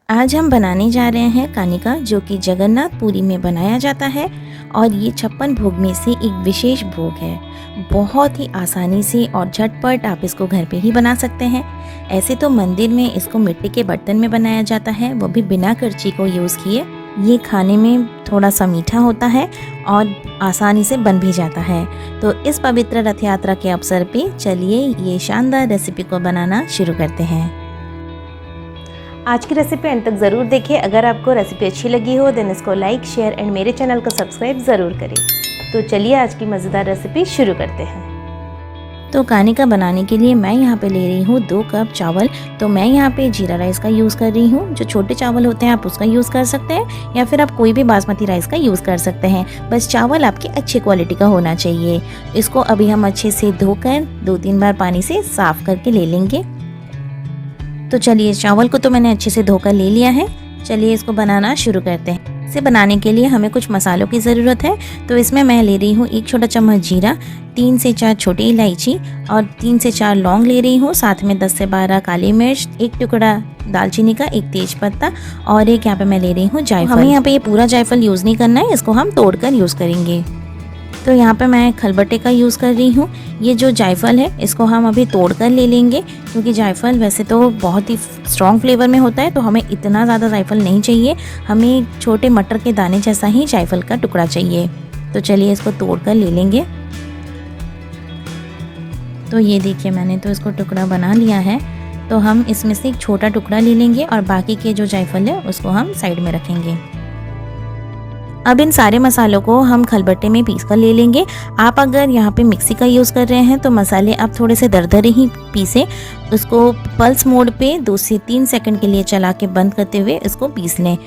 आज हम बनाने जा रहे हैं कानिका, जो कि जगन्नाथ पुरी में बनाया जाता है और ये 56 भोग में से एक विशेष भोग है। बहुत ही आसानी से और झटपट आप इसको घर पे ही बना सकते हैं। ऐसे तो मंदिर में इसको मिट्टी के बर्तन में बनाया जाता है, वो भी बिना करछी को यूज़ किए। ये खाने में थोड़ा सा मीठा होता है और आसानी से बन भी जाता है। तो इस पवित्र रथ यात्रा के अवसर पे चलिए ये शानदार रेसिपी को बनाना शुरू करते हैं। आज की रेसिपी अंत तक ज़रूर देखिए। अगर आपको रेसिपी अच्छी लगी हो देन इसको लाइक, शेयर एंड मेरे चैनल को सब्सक्राइब ज़रूर करें। तो चलिए आज की मज़ेदार रेसिपी शुरू करते हैं। तो कानिका बनाने के लिए मैं यहाँ पे ले रही हूँ 2 कप चावल। तो मैं यहाँ पे जीरा राइस का यूज़ कर रही हूँ। जो छोटे चावल होते हैं आप उसका यूज़ कर सकते हैं, या फिर आप कोई भी बासमती राइस का यूज़ कर सकते हैं। बस चावल आपकी अच्छी क्वालिटी का होना चाहिए। इसको अभी हम अच्छे से धोकर 2-3 बार पानी से साफ़ करके ले लेंगे। तो चलिए चावल को तो मैंने अच्छे से धोकर ले लिया है। चलिए इसको बनाना शुरू करते हैं। इसे बनाने के लिए हमें कुछ मसालों की ज़रूरत है। तो इसमें मैं ले रही हूँ 1 छोटा चम्मच जीरा, 3 से 4 छोटी इलायची और 3 से 4 लौंग ले रही हूँ। साथ में 10 से 12 काली मिर्च, 1 टुकड़ा दालचीनी का, 1 तेज पत्ता और एक यहाँ पे मैं ले रही हूँ जायफल। हमें यहाँ पे ये पूरा जायफल यूज़ नहीं करना है, इसको हम तोड़कर यूज़ करेंगे। तो यहाँ पे मैं खलबट्टे का यूज़ कर रही हूँ। ये जो जायफल है इसको हम अभी तोड़कर ले लेंगे, क्योंकि जायफल वैसे तो बहुत ही स्ट्रॉन्ग फ्लेवर में होता है, तो हमें इतना ज़्यादा जायफल नहीं चाहिए। हमें छोटे मटर के दाने जैसा ही जायफल का टुकड़ा चाहिए। तो चलिए इसको तोड़कर ले लेंगे। तो ये देखिए मैंने तो इसको टुकड़ा बना लिया है। तो हम इसमें से एक छोटा टुकड़ा ले लेंगे और बाकी के जो जायफल है उसको हम साइड में रखेंगे। अब इन सारे मसालों को हम खलबट्टे में पीस कर ले लेंगे। आप अगर यहाँ पे मिक्सी का यूज़ कर रहे हैं तो मसाले आप थोड़े से दरदरे ही पीसें। उसको पल्स मोड पे 2 से 3 सेकंड के लिए चला के बंद करते हुए इसको पीस लें।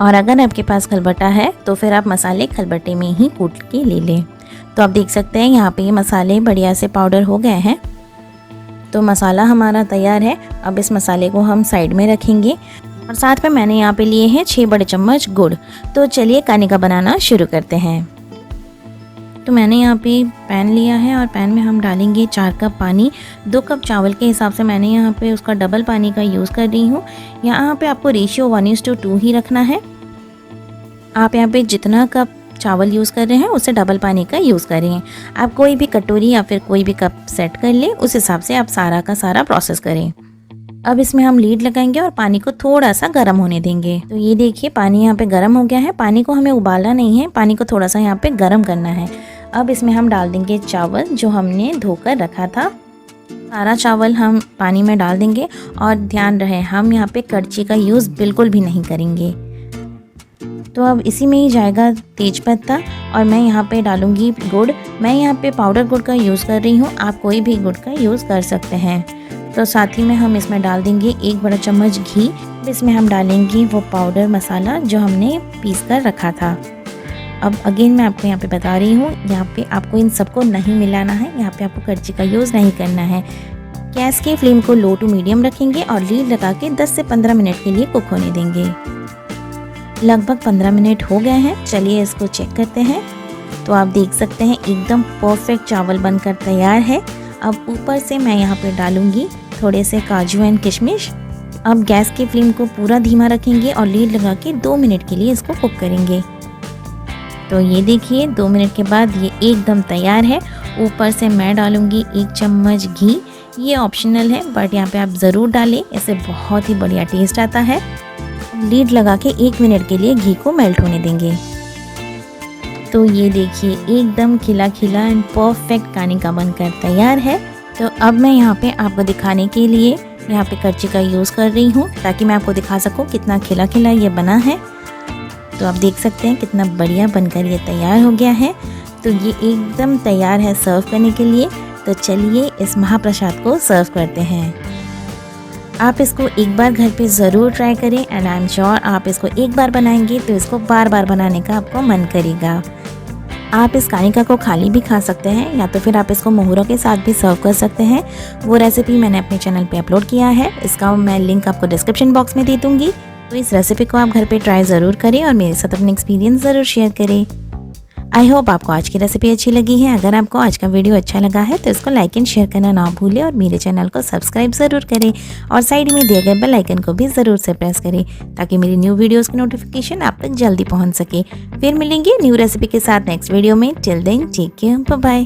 और अगर आपके पास खलबट्टा है तो फिर आप मसाले खलबट्टे में ही कूट के ले लें। तो आप देख सकते हैं यहाँ पे ये मसाले बढ़िया से पाउडर हो गए हैं। तो मसाला हमारा तैयार है। अब इस मसाले को हम साइड में रखेंगे और साथ में मैंने यहाँ पे लिए हैं 6 बड़े चम्मच गुड़। तो चलिए कानिका बनाना शुरू करते हैं। तो मैंने यहाँ पे पैन लिया है और पैन में हम डालेंगे 4 कप पानी। 2 कप चावल के हिसाब से मैंने यहाँ पे उसका डबल पानी का यूज़ कर रही हूँ। यहाँ पे आपको रेशियो 1:2 ही रखना है। आप यहाँ पे जितना कप चावल यूज़ कर रहे हैं उससे डबल पानी का यूज़ करें। आप कोई भी कटोरी या फिर कोई भी कप सेट कर लें, उस हिसाब से आप सारा का सारा प्रोसेस करें। अब इसमें हम लीड लगाएंगे और पानी को थोड़ा सा गर्म होने देंगे। तो ये देखिए पानी यहाँ पे गर्म हो गया है। पानी को हमें उबालना नहीं है, पानी को थोड़ा सा यहाँ पे गर्म करना है। अब इसमें हम डाल देंगे चावल जो हमने धोकर रखा था। सारा चावल हम पानी में डाल देंगे और ध्यान रहे हम यहाँ पे करछी का यूज़ बिल्कुल भी नहीं करेंगे। तो अब इसी में ही जाएगा तेज पत्ता और मैं यहाँ पे डालूँगी गुड़। मैं यहाँ पे पाउडर गुड़ का यूज़ कर रही हूँ, आप कोई भी गुड़ का यूज़ कर सकते हैं। तो साथ ही में हम इसमें डाल देंगे 1 बड़ा चम्मच घी। इसमें हम डालेंगे वो पाउडर मसाला जो हमने पीस कर रखा था। अब अगेन मैं आपको यहाँ पे बता रही हूँ, यहाँ पे आपको इन सबको नहीं मिलाना है, यहाँ पे आपको करछी का यूज़ नहीं करना है। गैस के फ्लेम को लो टू मीडियम रखेंगे और लीड लगा के 10 से 15 मिनट के लिए कुक होने देंगे। लगभग 15 मिनट हो गए हैं। चलिए इसको चेक करते हैं। तो आप देख सकते हैं एकदम परफेक्ट चावल बनकर तैयार है। अब ऊपर से मैं यहाँ पे डालूंगी थोड़े से काजू एंड किशमिश। अब गैस की फ्लेम को पूरा धीमा रखेंगे और लीड लगा के 2 मिनट के लिए इसको कुक करेंगे। तो ये देखिए 2 मिनट के बाद ये एकदम तैयार है। ऊपर से मैं डालूंगी 1 चम्मच घी। ये ऑप्शनल है बट यहाँ पे आप ज़रूर डालें, इससे बहुत ही बढ़िया टेस्ट आता है। लीड लगा के 1 मिनट के लिए घी को मेल्ट होने देंगे। तो ये देखिए एकदम खिला खिला एंड परफेक्ट कानिका बनकर तैयार है। तो अब मैं यहाँ पे आपको दिखाने के लिए यहाँ पे करछी का यूज़ कर रही हूँ, ताकि मैं आपको दिखा सकूँ कितना खिला खिला ये बना है। तो आप देख सकते हैं कितना बढ़िया बनकर ये तैयार हो गया है। तो ये एकदम तैयार है सर्व करने के लिए। तो चलिए इस महाप्रसाद को सर्व करते हैं। आप इसको एक बार घर पे ज़रूर ट्राई करें एंड आई एम श्योर आप इसको एक बार बनाएंगे तो इसको बार बार बनाने का आपको मन करेगा। आप इस कानिका को खाली भी खा सकते हैं, या तो फिर आप इसको मोहरों के साथ भी सर्व कर सकते हैं। वो रेसिपी मैंने अपने चैनल पे अपलोड किया है, इसका मैं लिंक आपको डिस्क्रिप्शन बॉक्स में दे दूँगी। तो इस रेसिपी को आप घर पे ट्राई ज़रूर करें और मेरे साथ अपने एक्सपीरियंस ज़रूर शेयर करें। आई होप आपको आज की रेसिपी अच्छी लगी है। अगर आपको आज का वीडियो अच्छा लगा है तो इसको लाइक एंड शेयर करना ना भूलें और मेरे चैनल को सब्सक्राइब ज़रूर करें और साइड में दिए गए बेल आइकन को भी ज़रूर से प्रेस करें ताकि मेरी न्यू वीडियोस की नोटिफिकेशन आप तक जल्दी पहुंच सके। फिर मिलेंगे न्यू रेसिपी के साथ नेक्स्ट वीडियो में। Till then take care, bye bye.